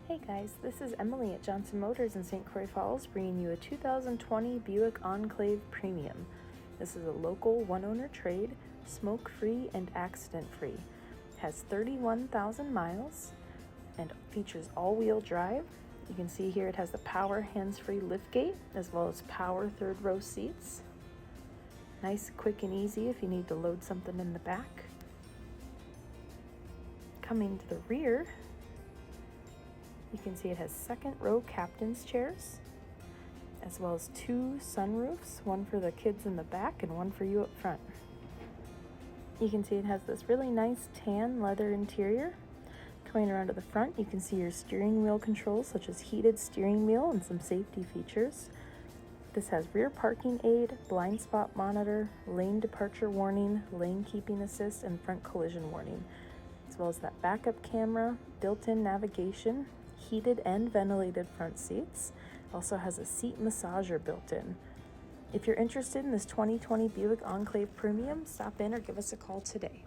Hey guys, this is Emily at Johnson Motors in St. Croix Falls bringing you a 2020 Buick Enclave Premium. This is a local one-owner trade, smoke-free and accident-free. It has 31,000 miles and features all-wheel drive. You can see here it has the power hands-free liftgate as well as power third-row seats. Nice, quick, and easy if you need to load something in the back. Coming to the rear, you can see it has second row captain's chairs, as well as two sunroofs, one for the kids in the back and one for you up front. You can see it has this really nice tan leather interior. Coming around to the front, you can see your steering wheel controls, such as heated steering wheel and some safety features. This has rear parking aid, blind spot monitor, lane departure warning, lane keeping assist, and front collision warning, as well as that backup camera, built-in navigation, heated and ventilated front seats. Also has a seat massager built in. If you're interested in this 2020 Buick Enclave Premium, stop in or give us a call today.